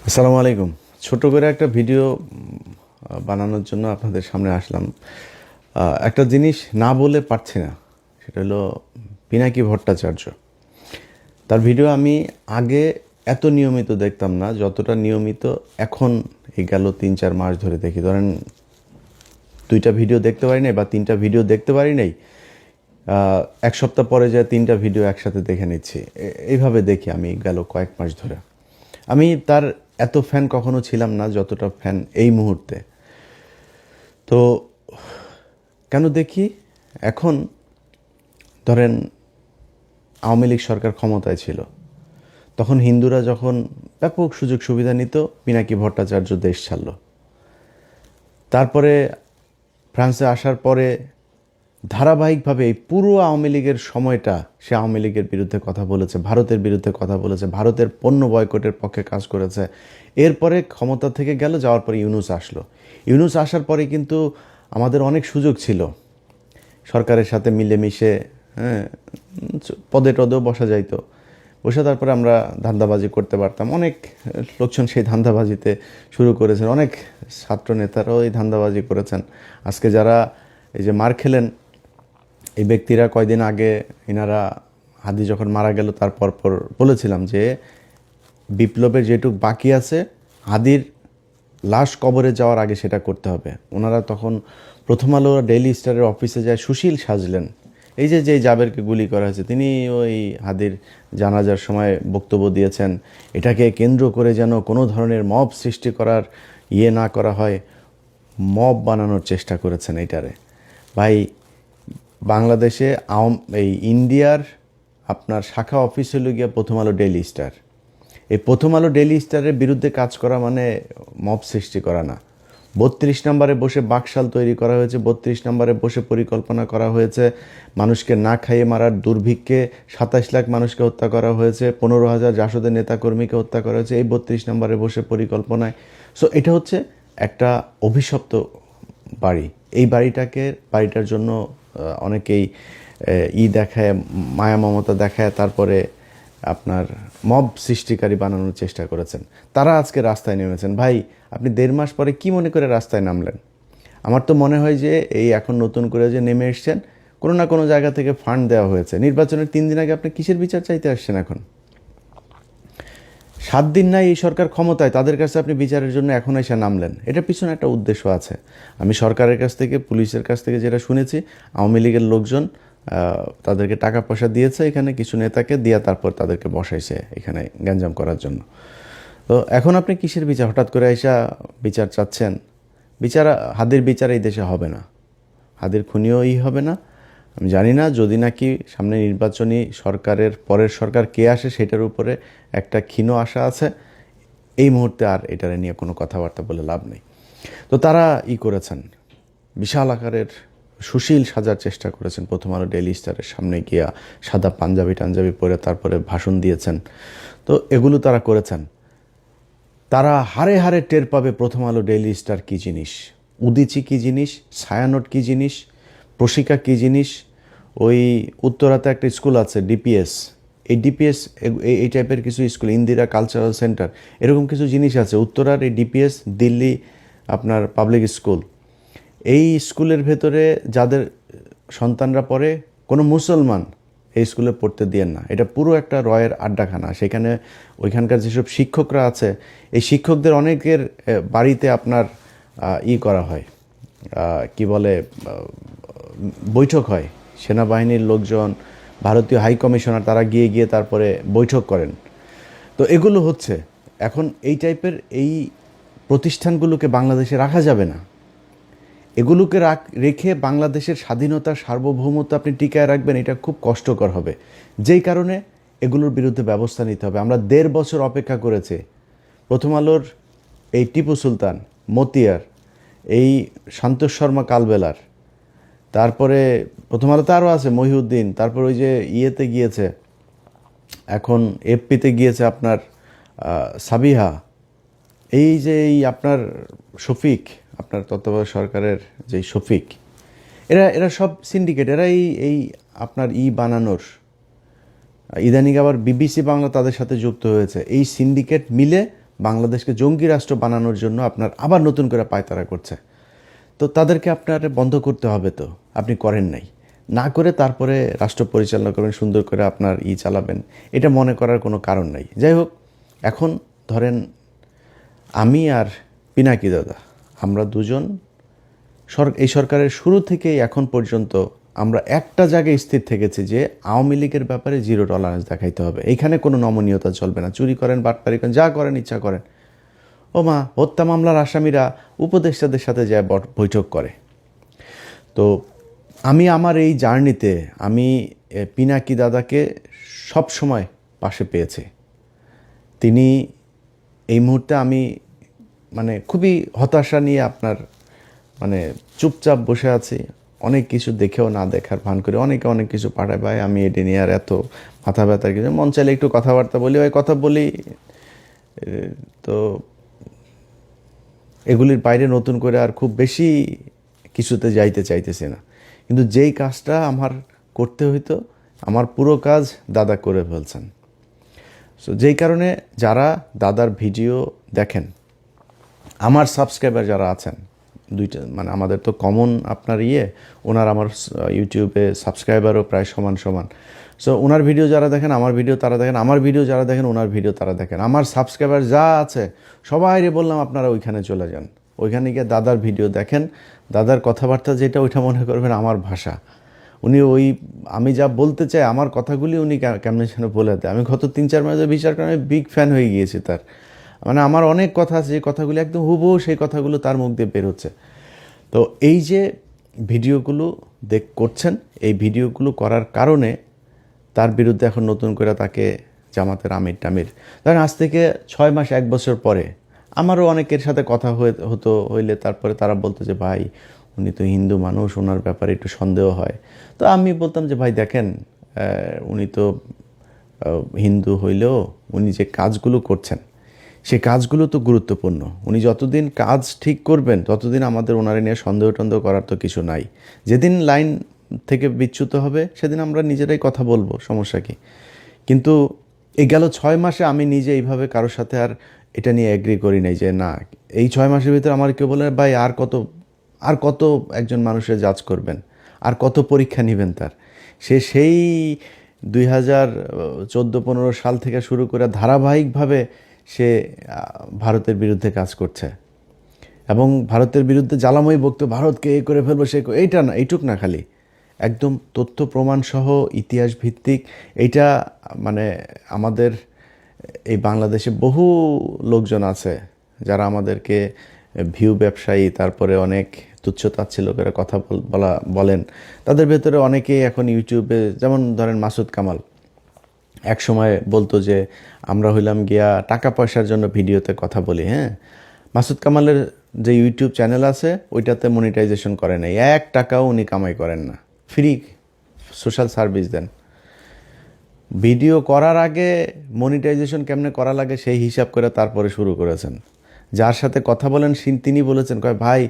আসসালামু আলাইকুম। ছোট করে একটা ভিডিও বানানোর জন্য আপনাদের সামনে আসলাম। একটা জিনিস না বলে পারছি না, সেটা হলো পিনাকি ভট্টাচার্য। তার ভিডিও আমি আগে এত নিয়মিত দেখতাম না, যতটা নিয়মিত এখন এই গেল ৩-৪ মাস ধরে দেখি। ধরেন ২টা ভিডিও দেখতে পারি নাই বা ৩টা ভিডিও দেখতে পারি নাই, এক সপ্তাহ পরে যায় ৩টা ভিডিও একসাথে দেখে নিচ্ছি। এইভাবে দেখি আমি গেল কয়েক মাস ধরে। আমি তার এত ফ্যান কখনো ছিলাম না যতটা ফ্যান এই মুহূর্তে। তো কেন দেখি এখন? ধরেন আওয়ামী লীগ সরকার ক্ষমতায় ছিল, তখন হিন্দুরা যখন ব্যাপক সুযোগ সুবিধা নিত, পিনাকি ভট্টাচার্য দেশ ছাড়ল। তারপরে ফ্রান্সে আসার পরে ধারাবাহিকভাবে এই পুরো আওয়ামী লীগের সময়টা সে আওয়ামী লীগের বিরুদ্ধে কথা বলেছে, ভারতের বিরুদ্ধে কথা বলেছে, ভারতের পণ্য বয়কটের পক্ষে কাজ করেছে। এরপরে ক্ষমতা থেকে গেল, যাওয়ার পরে ইউনূস আসলো। ইউনূস আসার পরে কিন্তু আমাদের অনেক সুযোগ ছিল সরকারের সাথে মিলেমিশে, হ্যাঁ, পদে টদেও বসা যাইতো, বসে তারপরে আমরা ধান্দাবাজি করতে পারতাম। অনেক লোকজন সেই ধান্দাবাজিতে শুরু করেছেন, অনেক ছাত্র নেতারাও এই ধান্দাবাজি করেছেন। আজকে যারা এই যে মার খেলেন, এই ব্যক্তিরা কয়দিন আগে এনারা হাদি যখন মারা গেল তারপর পর বলেছিলাম যে বিপ্লবের যেটুক বাকি আছে, হাদির লাশ কবরে যাওয়ার আগে সেটা করতে হবে। ওনারা তখন প্রথম আলো ডেইলি স্টারের অফিসে যায় সুশীল সাজলেন। এই যে জাবেরকে গুলি করা হয়েছে, তিনি ওই হাদির জানাজার সময় বক্তব্য দিয়েছেন, এটাকে কেন্দ্র করে যেন কোনো ধরনের মব সৃষ্টি করার না করা হয়, মব বানানোর চেষ্টা করেছেন এইটারে। ভাই, বাংলাদেশে এই ইন্ডিয়ার আপনার শাখা অফিস হলো গিয়া প্রথম আলো ডেইলি স্টার। এই প্রথম আলো ডেইলি স্টারের বিরুদ্ধে কাজ করা মানে মব সৃষ্টি করা না। ৩২ নম্বরে বসে বাকশাল তৈরি করা হয়েছে, ৩২ নম্বরে বসে পরিকল্পনা করা হয়েছে মানুষকে না খাইয়ে মারার। দুর্ভিক্ষে ২৭ লাখ মানুষকে হত্যা করা হয়েছে, ১৫,০০০ জাসদের নেতাকর্মীকে হত্যা করা হয়েছে এই ৩২ নম্বরে বসে পরিকল্পনায়। সো এটা হচ্ছে একটা অভিশপ্ত বাড়ি। এই বাড়িটার জন্য অনেকেই দেখায়, মায়া মমতা দেখায়, তারপরে আপনার মব সৃষ্টিকারী বানানোর চেষ্টা করেছেন। তারা আজকে রাস্তায় নেমেছেন। ভাই, আপনি ১.৫ মাস পরে কি মনে করে রাস্তায় নামলেন? আমার তো মনে হয় যে এই এখন নতুন করে যে নেমে এসছেন, কোনো না কোনো জায়গা থেকে ফান্ড দেওয়া হয়েছে। নির্বাচনের ৩ দিন আগে আপনি কিসের বিচার চাইতে আসছেন এখন? ৭ দিন নাই এই সরকার ক্ষমতায়, তাদের কাছে আপনি বিচারের জন্য এখন এসে নামলেন। এটার পিছনে একটা উদ্দেশ্য আছে। আমি সরকারের কাছ থেকে, পুলিশের কাছ থেকে যেটা শুনেছি, আওয়ামী লীগের লোকজন তাদেরকে টাকা পয়সা দিয়েছে, এখানে কিছু নেতাকে দিয়ে তারপর তাদেরকে বসাইছে এখানে গ্যাঞ্জাম করার জন্য। তো এখন আপনি কিসের বিচার? হঠাৎ করে এসে বিচার চাচ্ছেন? হাদির বিচার এই দেশে হবে না, হাদির খুনিও হবে না। আমি জানি না, যদি নাকি সামনে নির্বাচনী সরকারের পরের সরকার কে আসে সেটার উপরে একটা ক্ষীণ আশা আছে। এই মুহূর্তে আর এটার নিয়ে কোনো কথাবার্তা বলে লাভ নেই। তো তারা করেছেন, বিশাল আকারের সুশীল সাজার চেষ্টা করেছেন। প্রথম আলো ডেইলি স্টারের সামনে গিয়া সাদা পাঞ্জাবি পরে তারপরে ভাষণ দিয়েছেন। তো এগুলো তারা করেছেন। তারা হারে হারে টের পাবে প্রথম আলো ডেইলি স্টার কী জিনিস, উদিচি কী জিনিস, ছায়ানট কী জিনিস, প্রশিকা কী জিনিস। ওই উত্তরাতে একটা স্কুল আছে ডিপিএস, এই ডিপিএস এই টাইপের কিছু স্কুল, ইন্দিরা কালচারাল সেন্টার, এরকম কিছু জিনিস আছে উত্তরার। এই ডিপিএস দিল্লি আপনার পাবলিক স্কুল, এই স্কুলের ভেতরে যাদের সন্তানরা পড়ে, কোনো মুসলমান এই স্কুলে পড়তে দিয়েন না। এটা পুরো একটা রয়ের আড্ডাখানা। সেখানে ওইখানকার যেসব শিক্ষকরা আছে, এই শিক্ষকদের অনেকের বাড়িতে আপনার করা হয়, কি বলে, বৈঠক হয়। সেনাবাহিনীর লোকজন, ভারতীয় হাই কমিশনার, তারা গিয়ে তারপরে বৈঠক করেন। তো এগুলো হচ্ছে এখন এই টাইপের এই প্রতিষ্ঠানগুলোকে বাংলাদেশে রাখা যাবে না। এগুলোকে রেখে বাংলাদেশের স্বাধীনতা, সার্বভৌমত্ব আপনি টিকায় রাখবেন, এটা খুব কষ্টকর হবে। যেই কারণে এগুলোর বিরুদ্ধে ব্যবস্থা নিতে হবে। আমরা ১.৫ বছর অপেক্ষা করেছি প্রথম আলোর এই টিপু সুলতান, মতিয়ার, এই সন্তোষ শর্মা কালবেলার, তারপরে প্রথম আলোতে আরও আছে মহিউদ্দিন, তারপর ওই যে ইয়েতে গিয়েছে, এখন এফপিতে গিয়েছে আপনার সাবিহা, এই যে আপনার শফিক, আপনার তত্ত্বাবধায়ক সরকারের যে শফিক, এরা সব সিন্ডিকেট। এরা এই আপনার বানানোর, ইদানিং আবার বিবিসি বাংলা তাদের সাথে যুক্ত হয়েছে। এই সিন্ডিকেট মিলে বাংলাদেশকে জঙ্গি রাষ্ট্র বানানোর জন্য আপনার আবার নতুন করে পায়তারা করছে। তো তাদেরকে আপনার বন্ধ করতে হবে, তো আপনি করেন নাই, না করে তারপরে রাষ্ট্র পরিচালনা করবেন, সুন্দর করে আপনার চালাবেন, এটা মনে করার কোনো কারণ নাই। যাই হোক, এখন ধরেন আমি আর পিনাকি দাদা, আমরা দুজন এই সরকারের শুরু থেকেই এখন পর্যন্ত আমরা একটা জায়গায় স্থির থেকেছি যে আওয়ামী লীগের ব্যাপারে জিরো টলারেন্স দেখাইতে হবে। এইখানে কোনো নমনীয়তা চলবে না। চুরি করেন, বাটপারি করেন, যা করেন ইচ্ছা করেন। ও মা, হত্যা মামলার আসামিরা উপদেষ্টাদের সাথে যায় বৈঠক করে। তো আমি আমার এই জার্নিতে আমি পিনাকি দাদাকে সব সময় পাশে পেয়েছি। তিনি এই মুহূর্তে আমি মানে খুবই হতাশা নিয়ে আপনার মানে চুপচাপ বসে আছি। অনেক কিছু দেখেও না দেখার ভান করে অনেকে অনেক কিছু পাঠায়, ভাই আমি এটা নিয়ে আর এত মাথা ব্যথার কিছু, মন চাইলে একটু কথাবার্তা বলি, ওই কথা বলি। তো এগুলির বাইরে নতুন করে আর খুব বেশি কিছুতে যাইতে চাইতেছি না। কিন্তু যেই কাজটা আমার করতে হইতো, আমার পুরো কাজ দাদা করে ফেলছেন। সো যেই কারণে যারা দাদার ভিডিও দেখেন, আমার সাবস্ক্রাইবার যারা আছেন, দুইটা মানে আমাদের তো কমন আপনার ওনার আমার ইউটিউবে সাবস্ক্রাইবারও প্রায় সমান সমান। সো ওনার ভিডিও যারা দেখেন, আমার ভিডিও তারা দেখেন, আমার ভিডিও যারা দেখেন, ওনার ভিডিও তারা দেখেন। আমার সাবস্ক্রাইবার যা আছে সবাইরে বললাম আপনারা ওইখানে চলে যান, ওইখানে গিয়ে দাদার ভিডিও দেখেন। দাদার কথাবার্তা যেটা, ওইটা মনে করবেন আমার ভাষা। উনি আমি যা বলতে চাই, আমার কথাগুলি উনি কেমনে যেন বলে দেয়। আমি গত 3-4 মাসে বিচার করে আমি বিগ ফ্যান হয়ে গিয়েছি তার। মানে আমার অনেক কথা আছে, যে কথাগুলি একদম হুবহু সেই কথাগুলো তার মুখ দিয়ে বের হচ্ছে। তো এই যে ভিডিওগুলো করছেন, এই ভিডিওগুলো করার কারণে তার বিরুদ্ধে এখন নতুন করে তাকে জামাতের আমির টামির, ধরেন আজ থেকে 6 মাস 1 বছর পরে আমারও অনেকের সাথে কথা হইলে তারপরে তারা বলতো যে ভাই উনি তো হিন্দু মানুষ, ওনার ব্যাপারে একটু সন্দেহ হয়। তো আমি বলতাম যে ভাই দেখেন, উনি তো হিন্দু হইলেও উনি যে কাজগুলো করছেন সেই কাজগুলো তো গুরুত্বপূর্ণ। উনি যতদিন কাজ ঠিক করবেন ততদিন আমাদের ওনারে নিয়ে সন্দেহ টন্দেহ করার তো কিছু নাই। যেদিন লাইন থেকে বিচ্যুত হবে সেদিন আমরা নিজেরাই কথা বলবো, সমস্যা কি। কিন্তু এই গেল 6 মাসে আমি নিজে এইভাবে কারোর সাথে আর এটা নিয়ে এগ্রি করি নাই যে না, এই 6 মাসের ভিতরে আমার কেউ বলে ভাই আর কত একজন মানুষের জাজ করবেন, আর কত পরীক্ষা নেবেন তার। সেই 2014-15 সাল থেকে শুরু করে ধারাবাহিকভাবে সে ভারতের বিরুদ্ধে কাজ করছে এবং ভারতের বিরুদ্ধে জ্বালাময়ী বক্তব্য, ভারতকে এই করে ফেলবো সে, এইটা না, এইটুক না, খালি একদম তথ্য প্রমাণ সহ ইতিহাস ভিত্তিক। এইটা মানে আমাদের এই বাংলাদেশে বহু লোকজন আছে যারা আমাদেরকে ভিউ ব্যবসায়ী, তারপরে অনেক তুচ্ছতাচ্ছিল্য করে কথা বলেন। তাদের ভেতরে অনেকেই এখন ইউটিউবে, যেমন ধরেন মাসুদ কামাল এক সময় বলতো যে আমরা হইলাম গিয়া টাকা পয়সার জন্য ভিডিওতে কথা বলি। হ্যাঁ, মাসুদ কামালের যে ইউটিউব চ্যানেল আছে ওইটাতে মনিটাইজেশন করে নাই, 1 টাকাও উনি কামাই করেন না, ফ্রি সোশ্যাল সার্ভিস দেন। ভিডিও করার আগে মনিটাইজেশন কেমনে করা লাগে সেই হিসাব করে তারপরে শুরু করেছেন। যার সাথে কথা বলেন তিনি বলেছেন, কয় ভাই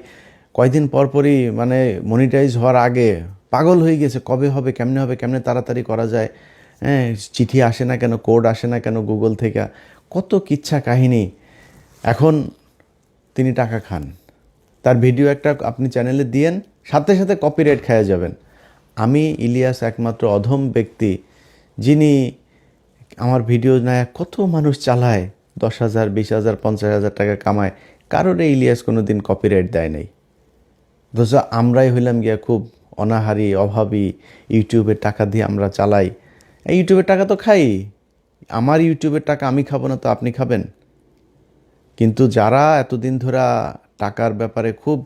কয়দিন পরপরই মানে মনিটাইজ হওয়ার আগে পাগল হয়ে গেছে, কবে হবে, কেমনে হবে, কেমনে তাড়াতাড়ি করা যায়, হ্যাঁ চিঠি আসে না কেন, কোড আসে না কেন গুগল থেকে, কত কিচ্ছা কাহিনী। এখন তিনি টাকা খান, তার ভিডিও একটা আপনি চ্যানেলে দিয়েন, সাথে সাথে কপিরাইট খেয়ে যাবেন। আমি ইলিয়াস একমাত্র অধম ব্যক্তি যিনি আমার ভিডিও নেয় কত মানুষ চালায়, 10,000, 20,000, 50,000 টাকা কামায়, কারোর ইলিয়াস কোনো দিন কপিরাইট দেয় নাই। অথচ আমরাই হইলাম গিয়া খুব অনাহারি, অভাবী, ইউটিউবের টাকা দিয়ে আমরা চালাই। এই ইউটিউবের টাকা তো খাই, আমার ইউটিউবের টাকা আমি খাবো না তো আপনি খাবেন? কিন্তু যারা এতদিন ধরে টাকার ব্যাপারে খুব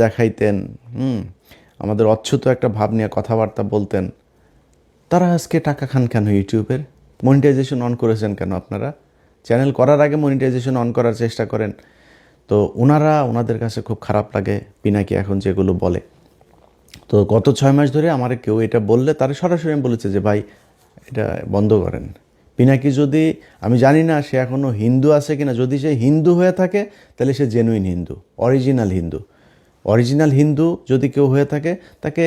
দেখাইতেন, আমাদের অচ্ছুত একটা ভাব নিয়ে কথাবার্তা বলতেন, তারা আজকে টাকা খান কেন? ইউটিউবের মনিটাইজেশন অন করেছেন কেন আপনারা? চ্যানেল করার আগে মনিটাইজেশন অন করার চেষ্টা করেন। তো ওনাদের কাছে খুব খারাপ লাগে পিনাকি এখন যেগুলো বলে। তো গত 6 মাস ধরে আমার কেউ এটা বললে তারা সরাসরি বলেছে যে ভাই এটা বন্ধ করেন। পিনাকি যদি, আমি জানি না সে এখনও হিন্দু আছে কিনা, যদি সে হিন্দু হয়ে থাকে তাহলে সে জেনুইন হিন্দু, অরিজিনাল হিন্দু যদি কেউ হয়ে থাকে তাকে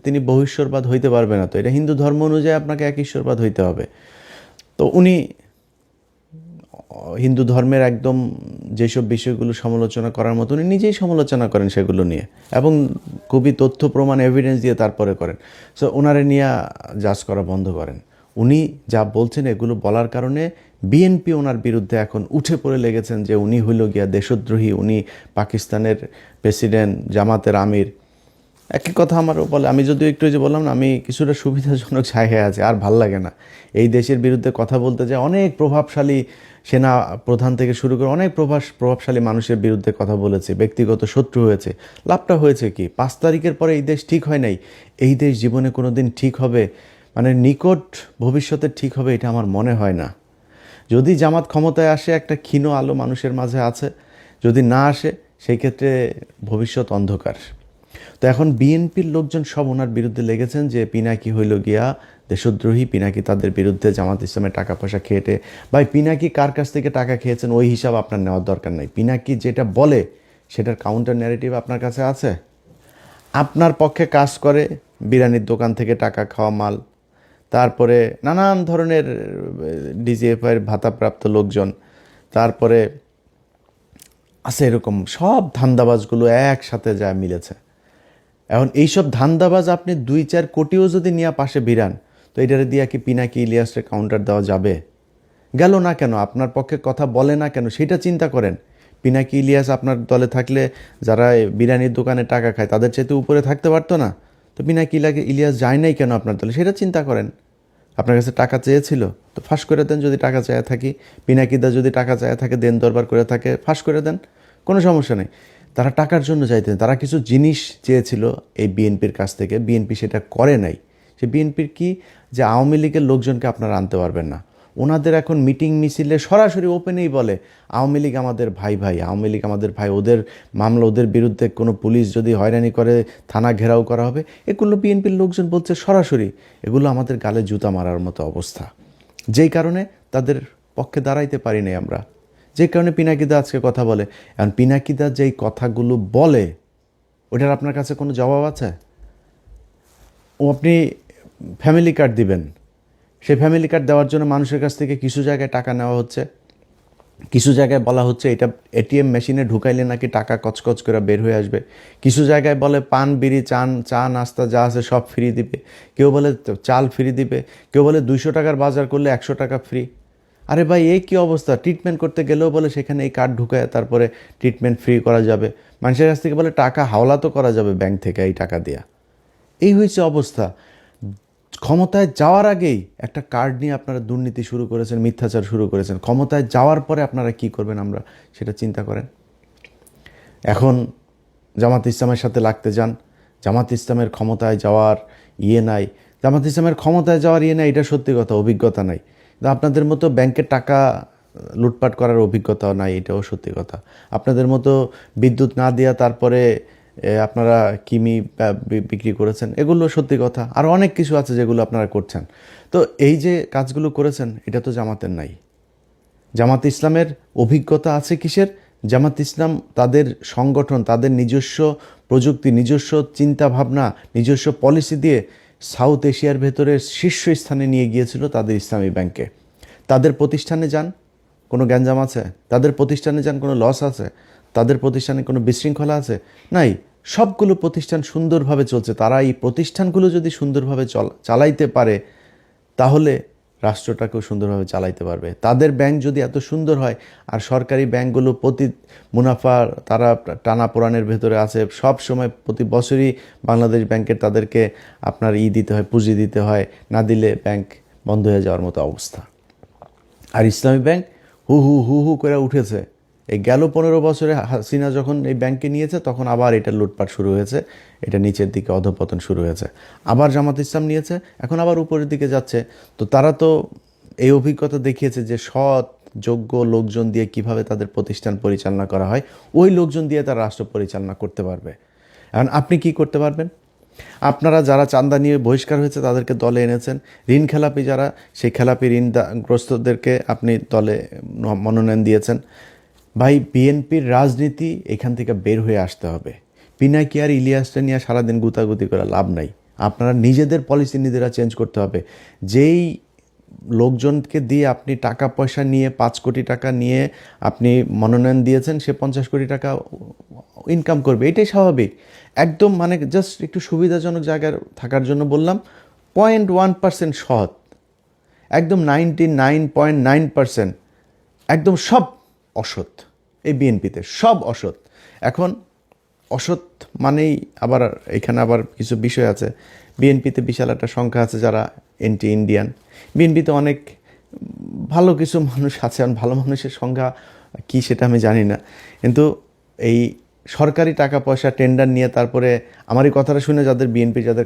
তিনি বহুশ্বরবাদ হইতে পারবে না। তো এটা হিন্দু ধর্ম অনুযায়ী আপনাকে এক ঈশ্বরবাদ হইতে হবে। তো উনি হিন্দু ধর্মের একদম যেসব বিষয়গুলো সমালোচনা করার মতো উনি নিজেই সমালোচনা করেন সেগুলো নিয়ে, এবং খুবই তথ্য প্রমাণ এভিডেন্স দিয়ে তারপরে করেন। সো ওনারে নিয়ে জাজ করা বন্ধ করেন। উনি যা বলছেন এগুলো বলার কারণে বিএনপি ওনার বিরুদ্ধে এখন উঠে পড়ে লেগেছেন যে উনি হইল গিয়া দেশদ্রোহী, উনি পাকিস্তানের প্রেসিডেন্ট, জামাতের আমির। একই কথা আমারও বলে। আমি যদিও একটু যে বললাম না, আমি কিছুটা সুবিধাজনক জায়গায় আছে, আর ভাল লাগে না এই দেশের বিরুদ্ধে কথা বলতে। যে অনেক প্রভাবশালী সেনা প্রধান থেকে শুরু করে অনেক প্রভাবশালী মানুষের বিরুদ্ধে কথা বলেছে, ব্যক্তিগত শত্রু হয়েছে। লাভটা হয়েছে কি? 5 তারিখের পরে এই দেশ ঠিক হয় নাই। এই দেশ জীবনে কোনো দিন ঠিক হবে, মানে নিকট ভবিষ্যতে ঠিক হবে, এটা আমার মনে হয় না। যদি জামাত ক্ষমতায় আসে, একটা ক্ষীণ আলো মানুষের মাঝে আছে। যদি না আসে, সেই ক্ষেত্রে ভবিষ্যৎ অন্ধকার। তো এখন বিএনপির লোকজন সব ওনার বিরুদ্ধে লেগেছেন যে পিনাকি হইল গিয়া দেশদ্রোহী, পিনাকি তাদের বিরুদ্ধে জামাত ইসলামের টাকা পয়সা খেয়েটে। ভাই, পিনাকি কার কাছ থেকে টাকা খেয়েছেন ওই হিসাব আপনার নেওয়ার দরকার নাই। পিনাকি যেটা বলে সেটার কাউন্টার ন্যারেটিভ আপনার কাছে আছে। আপনার পক্ষে কাজ করে বিরিয়ানির দোকান থেকে টাকা খাওয়া মাল, তারপরে নানান ধরনের ডিজিএফআইয়ের ভাতাপ্রাপ্ত লোকজন, তারপরে আছে এরকম সব ধান্দাবাজগুলো একসাথে যা মিলেছে। এখন এইসব ধান্দাবাজ আপনি 2-4 কোটিও যদি নিয়ে পাশে ভিড়ান, তো এটারে দিয়ে কি পিনাকি ইলিয়াসের কাউন্টার দেওয়া যাবে? গেল না কেন? আপনার পক্ষে কথা বলে না কেন? সেটা চিন্তা করেন। পিনাকি ইলিয়াস আপনার দলে থাকলে যারা বিরিয়ানির দোকানে টাকা খায় তাদের চাইতে উপরে থাকতে পারতো না? তো পিনাকি ইলিয়াস যায় নাই কেন আপনার দলে? সেটা চিন্তা করেন। আপনার কাছে টাকা চেয়েছিল, তো ফাঁস করে দেন। যদি টাকা চেয়ে থাকি, পিনাকিদা যদি টাকা চেয়ে থাকে, দেন দরবার করে থাকে, ফাঁস করে দেন, কোনো সমস্যা নেই। তারা টাকার জন্য চাইতেন, তারা কিছু জিনিস চেয়েছিল এই বিএনপির কাছ থেকে, বিএনপি সেটা করে নাই। সে বিএনপির কি, যে আওয়ামী লীগের লোকজনকে আপনারা আনতে পারবেন না। ওনাদের এখন মিটিং মিছিলে সরাসরি ওপেনেই বলে আওয়ামী লীগ আমাদের ভাই, আওয়ামী লীগ আমাদের ভাই, ওদের মামলা, ওদের বিরুদ্ধে কোনো পুলিশ যদি হয়রানি করে থানা ঘেরাও করা হবে। এগুলো বিএনপির লোকজন বলছে সরাসরি। এগুলো আমাদের গালে জুতা মারার মতো অবস্থা। যেই কারণে তাদের পক্ষে দাঁড়াইতে পারি নাই আমরা, যে কারণে পিনাকিদা আজকে কথা বলে। এখন পিনাকিদা যেই কথাগুলো বলে, ওটার আপনার কাছে কোনো জবাব আছে? ও আপনি ফ্যামিলি কার্ড দিবেন, সেই ফ্যামিলি কার্ড দেওয়ার জন্য মানুষের কাছ থেকে কিছু জায়গায় টাকা নেওয়া হচ্ছে, কিছু জায়গায় বলা হচ্ছে এটা এটিএম মেশিনে ঢুকাইলে নাকি টাকা কচকচ করে বের হয়ে আসবে, কিছু জায়গায় বলে পান বিড়ি চা নাস্তা যা আছে সব ফ্রি দিবে, কেউ বলে চাল ফ্রি দিবে, কেউ বলে 200 টাকার বাজার করলে 100 টাকা ফ্রি। আরে ভাই, এই কী অবস্থা? ট্রিটমেন্ট করতে গেলেও বলে সেখানে এই কার্ড ঢুকায় তারপরে ট্রিটমেন্ট ফ্রি করা যাবে। মানুষের কাছ থেকে বলে টাকা হাওলা তো করা যাবে ব্যাংক থেকে এই টাকা দিয়া। এই হয়েছে অবস্থা। ক্ষমতায় যাওয়ার আগেই একটা কার্ড নিয়ে আপনারা দুর্নীতি শুরু করেছেন, মিথ্যাচার শুরু করেছেন। ক্ষমতায় যাওয়ার পরে আপনারা কি করবেন আমরা সেটা চিন্তা করেন। এখন জামাত ইসলামের সাথে লাগতে যান। জামাত ইসলামের ক্ষমতায় যাওয়ার নাই, জামাত ইসলামের ক্ষমতায় যাওয়ার নাই, এটা সত্যি কথা, অভিজ্ঞতা নাই। আপনাদের মতো ব্যাংকের টাকা লুটপাট করার অভিজ্ঞতাও নাই, এটাও সত্যি কথা। আপনাদের মতো বিদ্যুৎ না দেওয়া তারপরে আপনারা কিমি বিক্রি করেছেন, এগুলো সত্যি কথা। আর অনেক কিছু আছে যেগুলো আপনারা করছেন। তো এই যে কাজগুলো করেছেন, এটা তো জামাতের নাই। জামাত ইসলামের অভিজ্ঞতা আছে কিসের? জামাত ইসলাম তাদের সংগঠন, তাদের নিজস্ব প্রযুক্তি, নিজস্ব চিন্তা ভাবনা, নিজস্ব পলিসি দিয়ে সাউথ এশিয়ার ভেতরে শীর্ষস্থানে নিয়ে গিয়েছিল তাদের ইসলামী ব্যাংকে। তাদের প্রতিষ্ঠানে যান, কোনো গ্যাঞ্জাম আছে? তাদের প্রতিষ্ঠানে যান, কোনো লস আছে? তাদের প্রতিষ্ঠানে কোনো বিশৃঙ্খলা আছে? নাই। সবগুলো প্রতিষ্ঠান সুন্দরভাবে চলছে। তারা এই প্রতিষ্ঠানগুলো যদি সুন্দরভাবে চালাইতে পারে, তাহলে রাষ্ট্রটাকেও সুন্দরভাবে চালাইতে পারবে। তাদের ব্যাংক যদি এত সুন্দর হয়, আর সরকারি ব্যাংকগুলো প্রতি মুনাফা তারা টানাপোড়ানের ভেতরে আছে, সব সময় প্রতি বছরই বাংলাদেশ ব্যাংকের তাদেরকে আপনার দিতে হয়, পুঁজি দিতে হয়, না দিলে ব্যাংক বন্ধ হয়ে যাওয়ার মতো অবস্থা। আর ইসলামী ব্যাংক হু হু হু হু করে উঠেছে। এই গেল 15 বছরে হাসিনা যখন এই ব্যাংকে নিয়েছে, তখন আবার এটা লুটপাট শুরু হয়েছে, এটা নিচের দিকে অধঃপতন শুরু হয়েছে। আবার জামাত ইসলাম নিয়েছে, এখন আবার উপরের দিকে যাচ্ছে। তো তারা তো এই অভিজ্ঞতা দেখিয়েছে যে সৎ যোগ্য লোকজন দিয়ে কিভাবে তাদের প্রতিষ্ঠান পরিচালনা করা হয়, ওই লোকজন দিয়ে তারা রাষ্ট্র পরিচালনা করতে পারবে। এখন আপনি কি করতে পারবেন? আপনারা যারা চাঁদা নিয়ে বহিষ্কার হয়েছে তাদেরকে দলে এনেছেন। ঋণ খেলাপি যারা, সেই খেলাপি ঋণগ্রস্তদেরকে আপনি দলে মনোনয়ন দিয়েছেন। ভাই, বিএনপির রাজনীতি এখান থেকে বের হয়ে আসতে হবে। পিনাকি আর ইলিয়াসটা নিয়ে সারাদিন গুতাগুতি করে লাভ নাই। আপনারা নিজেদের পলিসি নিজেরা চেঞ্জ করতে হবে। যেই লোকজনকে দিয়ে আপনি টাকা পয়সা নিয়ে 5 কোটি টাকা নিয়ে আপনি মনোনয়ন দিয়েছেন, সে 50 কোটি টাকা ইনকাম করবে, এটাই স্বাভাবিক। একদম মানে জাস্ট একটু সুবিধাজনক জায়গায় থাকার জন্য বললাম। 0.1% সৎ, একদম 99.9% একদম সব অসৎ। এই বিএনপিতে সব অসৎ। এখন অসৎ মানেই আবার এখানে আবার কিছু বিষয় আছে। বিএনপিতে বিশাল একটা সংখ্যা আছে যারা এন্টি ইন্ডিয়ান। বিএনপিতে অনেক ভালো কিছু মানুষ আছে, ভালো মানুষের সংখ্যা কী সেটা আমি জানি না। কিন্তু এই সরকারি টাকা পয়সা টেন্ডার নিয়ে তারপরে আমার এই কথাটা শুনে যাদের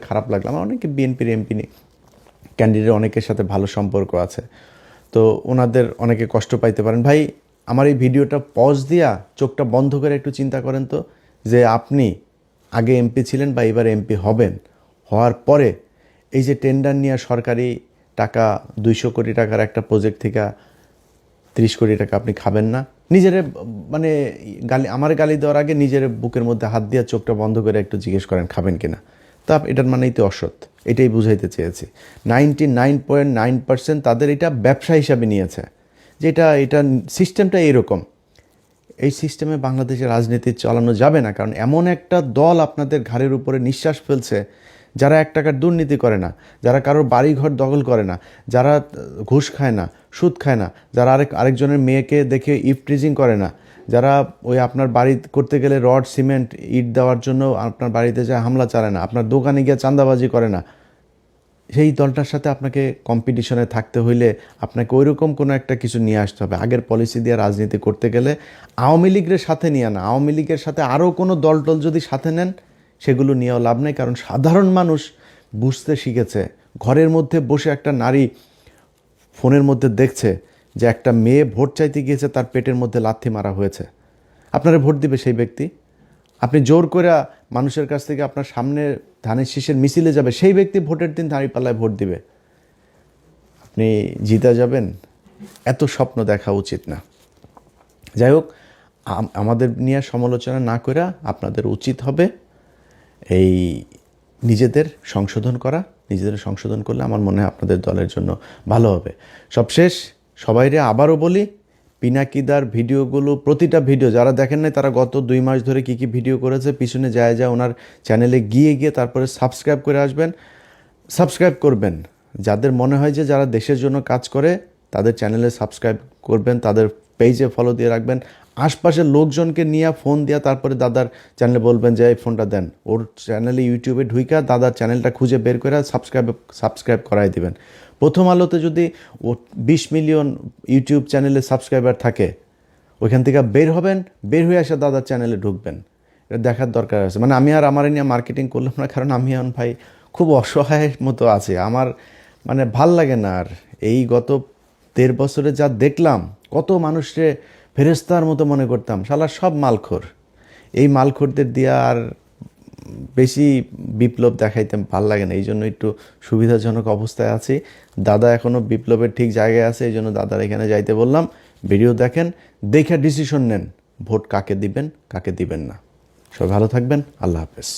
খারাপ লাগলো, আমার অনেকে বিএনপির এমপি ক্যান্ডিডেট অনেকের সাথে ভালো সম্পর্ক আছে, তো ওনাদের অনেকে কষ্ট পাইতে পারেন। ভাই, আমার এই ভিডিওটা পজ দিয়া চোখটা বন্ধ করে একটু চিন্তা করেন তো, যে আপনি আগে এমপি ছিলেন বা এবার এমপি হবেন, হওয়ার পরে এই যে টেন্ডার নিয়ে সরকারি টাকা 200 কোটি টাকার একটা প্রজেক্ট থেকে 30 কোটি টাকা আপনি খাবেন না? নিজেরে মানে আমার গালি দেওয়ার আগে নিজের বুকের মধ্যে হাত দিয়ে চোখটা বন্ধ করে একটু জিজ্ঞেস করেন খাবেন কিনা। তা এটার মানেই তো অসৎ, এটাই বুঝাইতে চেয়েছি। 99.9% তাদের এটা ব্যবসা হিসাবে নিয়েছে, যে এটা সিস্টেমটা এরকম। এই সিস্টেমে বাংলাদেশের রাজনীতি চালানো যাবে না, কারণ এমন একটা দল আপনাদের ঘাড়ের উপরে নিঃশ্বাস ফেলছে, যারা 1 টাকার দুর্নীতি করে না, যারা কারোর বাড়িঘর দখল করে না, যারা ঘুষ খায় না, সুদ খায় না, যারা আরেকজনের মেয়েকে দেখে ইভটিজিং করে না, যারা ওই আপনার বাড়ি করতে গেলে রড সিমেন্ট ইট দেওয়ার জন্য আপনার বাড়িতে যায় হামলা চালায় না, আপনার দোকানে গিয়ে চাঁদাবাজি করে না, সেই দলটার সাথে আপনাকে কম্পিটিশনে থাকতে হইলে আপনাকে ওইরকম কোনো একটা কিছু নিয়ে আসতে হবে। আগের পলিসি দিয়ে রাজনীতি করতে গেলে আওয়ামী লীগের সাথে নিয়ে না, আওয়ামী লীগের সাথে আরও কোনো দল যদি সাথে নেন সেগুলো নিয়েও লাভ নেই, কারণ সাধারণ মানুষ বুঝতে শিখেছে। ঘরের মধ্যে বসে একটা নারী ফোনের মধ্যে দেখছে যে একটা মেয়ে ভোট চাইতে গিয়েছে, তার পেটের মধ্যে লাথি মারা হয়েছে, আপনারা ভোট দিবে সেই ব্যক্তি? আপনি জোর করে মানুষের কাছ থেকে আপনার সামনে ধানের শীষের মিছিলে যাবে, সেই ব্যক্তি ভোটের দিন দাঁড়িপাল্লায় ভোট দিবে? আপনি জিতে যাবেন? এত স্বপ্ন দেখা উচিত না। যাই হোক, আমাদের নিয়ে সমালোচনা না করে আপনাদের উচিত হবে এই নিজেদের সংশোধন করা। নিজেদের সংশোধন করলে আমার মনে হয় আপনাদের দলের জন্য ভালো হবে। সবশেষ সবাইরে আবারও বলি, পিনাকিদার ভিডিওগুলো, প্রতিটা ভিডিও যারা দেখেন নাই তারা গত 2 মাস ধরে কী কী ভিডিও করেছে পিছনে যায় ওনার চ্যানেলে গিয়ে তারপরে সাবস্ক্রাইব করে আসবেন, সাবস্ক্রাইব করবেন। যাদের মনে হয় যে যারা দেশের জন্য কাজ করে তাদের চ্যানেলে সাবস্ক্রাইব করবেন, তাদের পেজে ফলো দিয়ে রাখবেন। আশপাশের লোকজনকে নিয়ে ফোন দিয়া তারপরে দাদার চ্যানেলে বলবেন যে এই ফোনটা দেন, ওর চ্যানেলে ইউটিউবে ঢুইকা দাদার চ্যানেলটা খুঁজে বের করে সাবস্ক্রাইব করাই দিবেন। প্রথম আলোতে যদি 20 মিলিয়ন ইউটিউব চ্যানেলে সাবস্ক্রাইবার থাকে, ওইখান থেকে বের হবেন, বের হয়ে এসে দাদার চ্যানেলে ঢুকবেন। এটা দেখার দরকার আছে। মানে আমি আর আমার নিয়ে মার্কেটিং করলাম না, কারণ আমি এখন ভাই খুব অসহায়ের মতো আছে। আমার মানে ভাল লাগে না আর। এই গত 1.5 বছরে যা দেখলাম, কত মানুষকে ফেরেস্তার মতো মনে করতাম, শালা সব মালখোর। এই মালখোরদের দিয়ে আর বেশি বিপ্লব দেখাইতে ভাল লাগে না, এই জন্য একটু সুবিধাজনক অবস্থায় আছি। দাদা এখনও বিপ্লবের ঠিক জায়গায় আছে, এই জন্য দাদার এখানে যাইতে বললাম। ভিডিও দেখেন, দেখে ডিসিশন নেন ভোট কাকে দিবেন কাকে দিবেন না। সবাই ভালো থাকবেন, আল্লাহ হাফেজ।